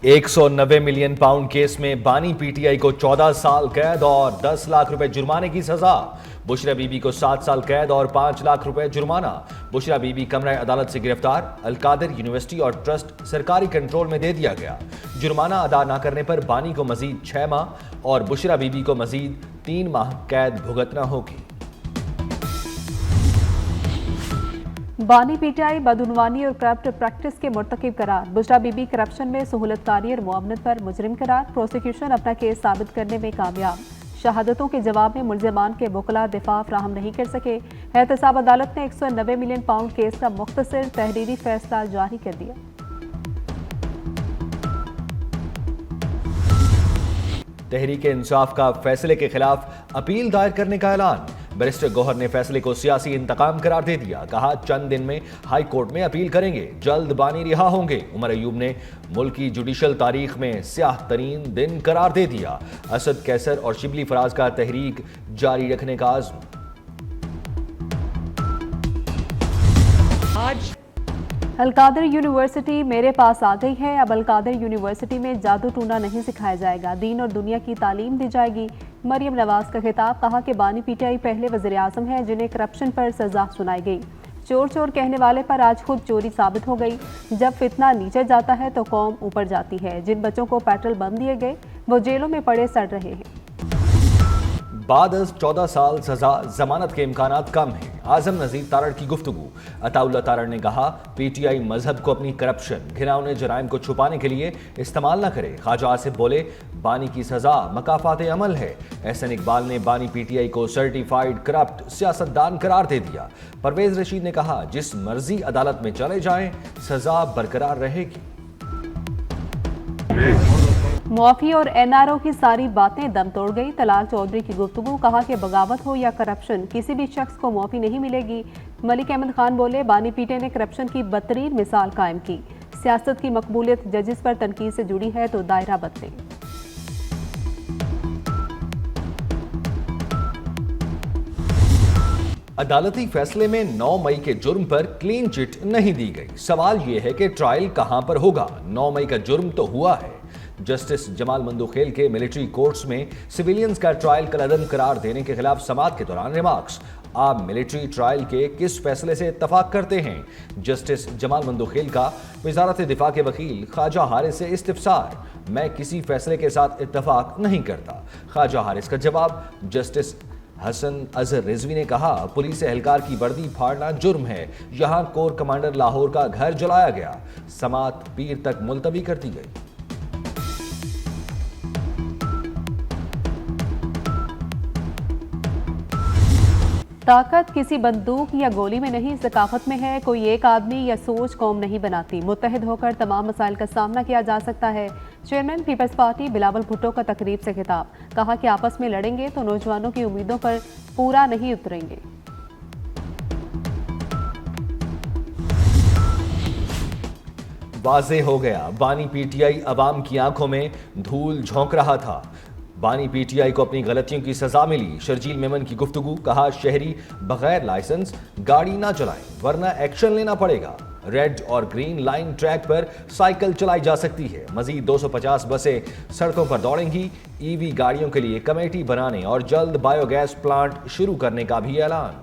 190 million pound case में बानी PTI को 14 साल कैद और 10 लाख रुपए जुर्माने की सजा। बुशरा बीबी को 7 साल कैद और 5 लाख रुपए जुर्माना। बुशरा बीबी कमरा अदालत से गिरफ्तार। अलकादिर यूनिवर्सिटी और ट्रस्ट सरकारी कंट्रोल में दे दिया गया। जुर्माना अदा न करने पर बानी को मजीद 6 माह और बुशरा बीबी को मजीद 3 माह कैद भुगतना होगी। बानी पीटीआई बदउनवानी और करप्ट प्रैक्टिस के मुर्तकिब करार। बुशरा बीबी करप्शन में सहूलतकारी और मुआवनत पर मुजरिम करार। प्रोसिक्यूशन अपना केस साबित करने में कामयाब। शहादतों के जवाब में मुल्जिमान के वकला दिफा फ्राहम नहीं कर सके। एहतसाब अदालत ने 190 मिलियन पाउंड केस का मुख्तसर तहरीरी फैसला जारी कर दिया। तहरीक इंसाफ का फैसले के खिलाफ अपील दायर करने का ऐलान। बैरिस्टर गौहर ने फैसले को सियासी इंतकाम करार दे दिया। कहा चंद दिन में हाई कोर्ट में अपील करेंगे, जल्द बानी रिहा होंगे। उमर अयूब ने मुल्क की जुडिशल तारीख में स्याह तरीन दिन करार दे दिया। असद कैसर और शिबली फराज का तहरीक जारी रखने का आज़्म। आज अलकादिर यूनिवर्सिटी मेरे पास आ गई है। अब अलकादिर यूनिवर्सिटी में जादू टूना नहीं सिखाया जाएगा, दीन और दुनिया की तालीम दी जाएगी। मरियम नवाज का खिताब। कहा कि बानी पीटीआई पहले वज़ीर आज़म है जिन्हें करप्शन पर सजा सुनाई गई। चोर चोर कहने वाले पर आज खुद चोरी साबित हो गई। जब फितना नीचे जाता है तो कौम ऊपर जाती है। जिन बच्चों को पेट्रोल बम दिए गए वो जेलों में पड़े सड़ रहे हैं। बाद 14 साल सजा, जमानत के इम्कानात कम हैं। आजम नजीर तारड़ की गुफ्तगू। अताउल्ला तारड़ ने कहा पीटीआई मजहब को अपनी करप्शन, घिनौने जराइम को छुपाने के लिए इस्तेमाल न करे। ख्वाजा आसिफ बोले बानी की सजा मकाफात अमल है। एहसन इकबाल ने बानी पीटीआई को सर्टिफाइड करप्ट सियासतदान करार दे दिया। परवेज रशीद ने कहा जिस मर्जी अदालत में चले जाएं सजा बरकरार रहेगी। मुआफी और एनआरओ की सारी बातें दम तोड़ गई। तलाल चौधरी की गुफ्तगू। कहा कि बगावत हो या करप्शन किसी भी शख्स को मुआफी नहीं मिलेगी। मलिक अहमद खान बोले बानी पीटीआई ने करप्शन की बदतरीन मिसाल कायम की। सियासत की मकबूलियत जजिस पर तनकीद से जुड़ी है तो दायरा बदले। अदालती फैसले में 9 मई के जुर्म पर क्लीन चिट नहीं दी गई। सवाल यह है कि ट्रायल कहां पर होगा। 9 मई का जुर्म तो हुआ है। जस्टिस जमाल मंदुखेल के मिलिट्री कोर्ट्स में सिविलियंस का ट्रायल कलअदम करार देने के खिलाफ समाअत के दौरान रिमार्क्स। आप मिलिट्री ट्रायल के किस फैसले से इत्तफाक करते हैं? जस्टिस जमाल मंदुखेल का वजारत दिफा के वकील ख्वाजा हारिस से इस्तिफसार। मैं किसी फैसले के साथ इत्तफाक नहीं करता। ख्वाजा हारिस का जवाब। जस्टिस हसन अजहर रिजवी ने कहा पुलिस एहलकार की वर्दी फाड़ना जुर्म है। यहां कोर कमांडर लाहौर का घर जलाया गया। समाअत पीर तक मुलतवी कर दी गई। ताकत किसी बंदूक या गोली में नहीं, सकाफत में है। कोई एक आदमी या सोच कौम नहीं बनाती। मुत्तहिद होकर तमाम मसाइल का सामना किया जा सकता है। Chairman Peoples Party Bilawal Bhutto का तकरीब से खिताब। कहा कि आपस में लड़ेंगे तो नौजवानों की उम्मीदों पर पूरा नहीं उतरेंगे। वाज़े हो गया बानी पीटीआई अवाम की आंखों में धूल झोंक रहा था। बानी पीटीआई को अपनी गलतियों की सजा मिली। शर्जील मेमन की गुफ्तगू। कहा शहरी बगैर लाइसेंस गाड़ी ना चलाएं वरना एक्शन लेना पड़ेगा। रेड और ग्रीन लाइन ट्रैक पर साइकिल चलाई जा सकती है। मजीद 250 बसें सड़कों पर दौड़ेंगी। ईवी गाड़ियों के लिए कमेटी बनाने और जल्द बायोगैस प्लांट शुरू करने का भी ऐलान।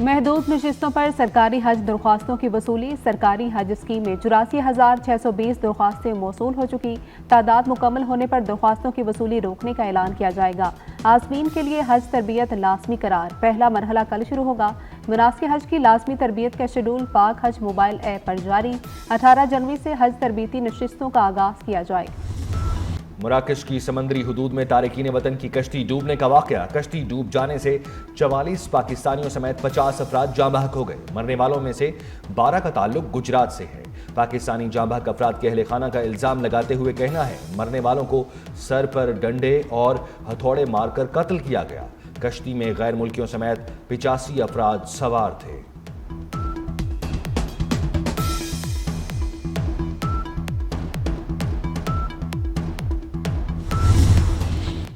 महदूद नशिस्तों पर सरकारी हज दरख्वास्तों की वसूली। सरकारी हज स्कीम में 84,620 दरख्वास्तें मौसूल हो चुकी। तादाद मुकम्मल होने पर दरख्वास्तों की वसूली रोकने का ऐलान किया जाएगा। आज़मीन के लिए हज तरबियत लाजमी करार। पहला मरहला कल शुरू होगा। मुनासिब हज की लाजमी तरबियत का शेड्यूल पाक हज मोबाइल ऐप पर जारी। 18 जनवरी से हज तरबियती नशिस्तों का आगाज किया जाएगा। मराकश की समंदरी हुदूद में तारिकीन वतन की कश्ती डूबने का वाकया। कश्ती डूब जाने से 44 पाकिस्तानियों समेत 50 अफराद जाँ बहक हो गए। मरने वालों में से 12 का ताल्लुक गुजरात से है। पाकिस्तानी जाँ बहक अफराद के अहले खाना का इल्जाम लगाते हुए कहना है मरने वालों को सर पर डंडे और हथौड़े मारकर कत्ल किया गया। कश्ती में गैर मुल्कियों समेत 85 अफराद सवार थे।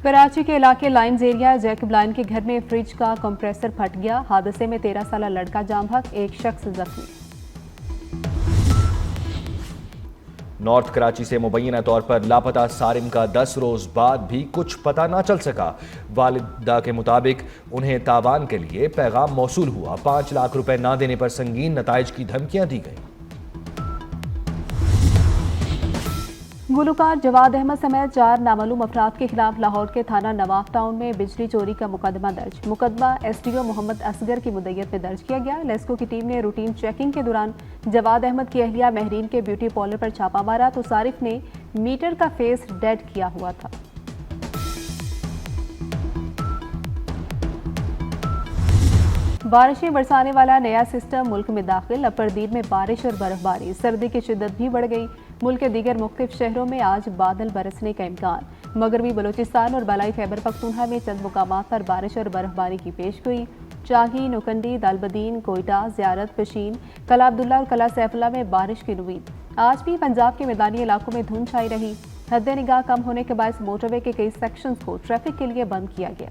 कराची के इलाके लाइन्स एरिया जैकब लाइन के घर में फ्रिज का कंप्रेसर फट गया। हादसे में 13 साला लड़का जाम बहक, एक शख्स जख्मी। नॉर्थ कराची से मुबैना तौर पर लापता सारिम का 10 रोज बाद भी कुछ पता ना चल सका। वालिदा के मुताबिक उन्हें तावान के लिए पैगाम मौसूल हुआ। 5 लाख रुपए ना देने पर संगीन नताइज की धमकियां दी गई। गुलकार जवाद अहमद समेत 4 नामालूम अफराद के खिलाफ लाहौर के थाना नवाब टाउन में बिजली चोरी का मुकदमा दर्ज। मुकदमा एसडीओ मोहम्मद असगर की मुद्दत में दर्ज किया गया। लेस्को की टीम ने रूटीन चेकिंग के दौरान जवाद अहमद की अहलिया महरीन के ब्यूटी पार्लर पर छापा मारा तो सारिफ ने मीटर का फेस डेड किया हुआ था। बारिशें बरसाने वाला नया सिस्टम मुल्क में दाखिल। अपरदीप में बारिश और बर्फबारी, सर्दी की शिद्दत भी बढ़ गई। मुल्क के दीगर मुख्तलिफ शहरों में आज बादल बरसने का इम्कान। मगरबी बलोचिस्तान और बलाई खैबर पख्तूनख्वा में चंद मुकामात पर बारिश और बर्फबारी की पेशगोई। चाही, नुकंडी, दालबदीन, कोयटा, ज़ियारत, पशीन, कला अब्दुल्ला और कला सैफुल्ला में बारिश की उम्मीद। आज भी पंजाब के मैदानी इलाकों में धुंध छाई रही। हद निगाह कम होने के बायस मोटरवे के कई सेक्शंस को ट्रैफिक के लिए बंद किया गया।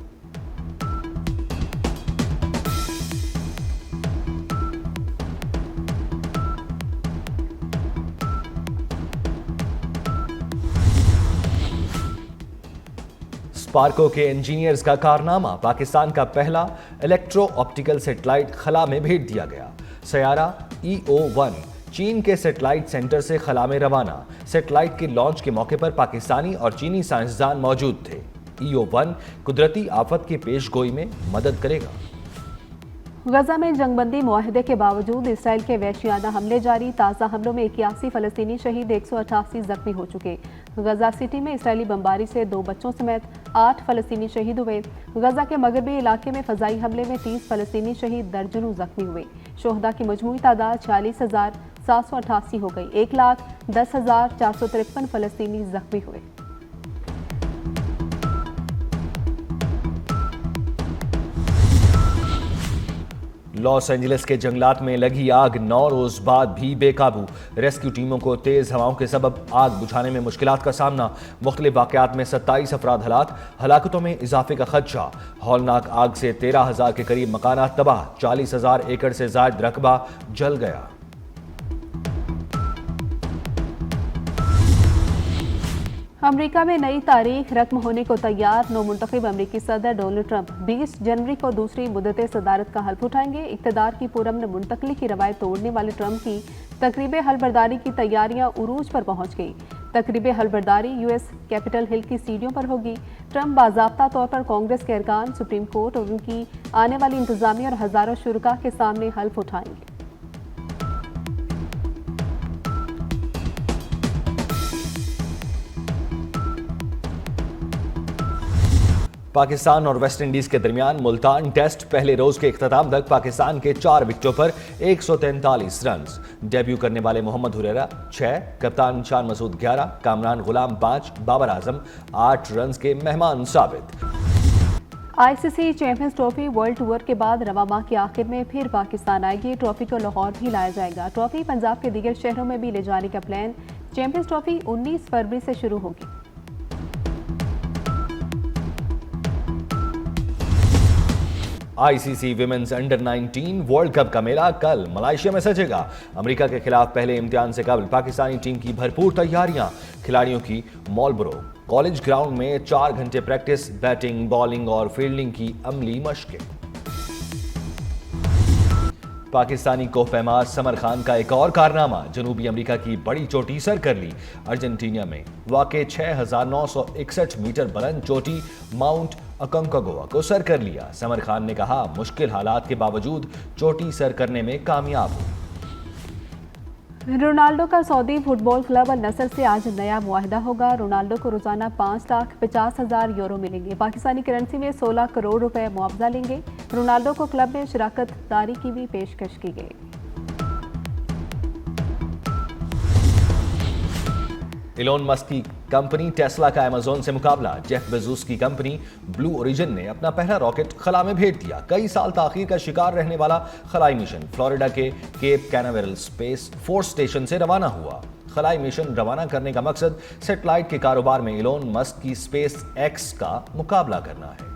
स्पार्को के इंजीनियर्स का कारनामा, पाकिस्तान का पहला इलेक्ट्रो ऑप्टिकल सैटेलाइट खला में भेज दिया गया। सयारा EO-1 चीन के सैटेलाइट सेंटर से खला में रवाना। सैटेलाइट के लॉन्च के मौके पर पाकिस्तानी और चीनी साइंसदान मौजूद थे। EO-1 कुदरती आफत की पेशगोई में मदद करेगा। गजा में जंगबंदी मुआहदे के बावजूद इसराइल के वहशियाना हमले जारी। ताज़ा हमलों में 81 फलस्तीनी शहीद, 188 जख्मी हो चुके। गजा सिटी में इसराइली बमबारी से 2 बच्चों समेत 8 फलस्तीनी शहीद हुए। गजा के मगरबी इलाके में फजाई हमले में 30 फलस्तीनी शहीद, दर्जनों जख्मी हुए। शोहदा की मजमूई तादाद 46,788 हो गई। 1,10,453 फलस्तीनी जख्मी हुए। लॉस एंजलिस के जंगलात में लगी आग 9 रोज बाद भी बेकाबू। रेस्क्यू टीमों को तेज हवाओं के सबब आग बुझाने में मुश्किलात का सामना। मुख्तलिफ वाकयात में 27 अफराद हलाकतों में इजाफे का खदशा। हौलनाक आग से 13,000 के करीब मकानात तबाह, 40,000 एकड़ से जायद रकबा जल गया। अमेरिका में नई तारीख रकम होने को तैयार। नौमुंतखब अमेरिकी सदर डोनाल्ड ट्रंप 20 जनवरी को दूसरी मुद्दत सदारत का हल्फ उठाएंगे। इक़्तिदार की पुरअमन मुंतकली की रवायत तोड़ने वाले ट्रंप की तकरीब हलबरदारी की तैयारियां उरूज पर पहुंच गई। तकरीब हलबरदारी US कैपिटल हिल की सीढ़ियों पर होगी। ट्रंप बाज़ाब्ता तौर पर कांग्रेस के अरकान, सुप्रीम कोर्ट और उनकी आने वाली इंतजामिया और हज़ारों शुरका के सामने हल्फ उठाएंगे। पाकिस्तान और वेस्ट इंडीज के दरमियान मुल्तान टेस्ट पहले रोज के इख्तिताम तक पाकिस्तान के 4 विकेटों पर 143 रन। डेब्यू करने वाले मोहम्मद हुरैरा 6, कप्तान शान मसूद 11, कामरान गुलाम 5, बाबर आजम 8 रन के मेहमान साबित। ICC champions trophy world tour के बाद रवा माह के आखिर में फिर पाकिस्तान आएगी। ट्रॉफी को लाहौर भी लाया जाएगा। ट्रॉफी पंजाब के दीगर शहरों में भी ले जाने का प्लान। चैंपियंस ट्रॉफी 19 फरवरी से शुरू होगी। ICC women's under 19 world cup का मेला कल मलेशिया में सजेगा। अमेरिका के खिलाफ पहले इम्तिहान से कबल पाकिस्तानी टीम की भरपूर तैयारियां। खिलाड़ियों की मॉलब्रो कॉलेज ग्राउंड में 4 घंटे प्रैक्टिस, बैटिंग, बॉलिंग और फील्डिंग की अमली मशकें। पाकिस्तानी कोहपैमार समर खान का एक और कारनामा, जनूबी अमेरिका की बड़ी चोटी सर कर ली। अर्जेंटीना में वाक़े 6,961 मीटर बुलंद चोटी माउंट अकोंकागुआ को सर कर लिया। समर खान ने कहा, मुश्किल हालात के बावजूद चोटी सर करने में कामयाब हो। रोनाल्डो का सऊदी फुटबॉल क्लब अल नसर से आज नया मुआहदा होगा। रोनाल्डो को रोजाना 5,50,000 यूरो मिलेंगे। पाकिस्तानी करेंसी में 16 करोड़ रुपए मुआवजा लेंगे। रोनाल्डो को क्लब में शिराकत दारी की भी पेशकश की गई। इलोन मस्क की कंपनी टेस्ला का अमेज़न से मुकाबला। जेफ बेजोस की कंपनी ब्लू ओरिजिन ने अपना पहला रॉकेट खला में भेज दिया। कई साल ताखीर का शिकार रहने वाला खलाई मिशन फ्लोरिडा के Cape Canaveral Space Force Station से रवाना हुआ। खलाई मिशन रवाना करने का मकसद सैटेलाइट के कारोबार में इलोन मस्क की स्पेस एक्स का मुकाबला करना है।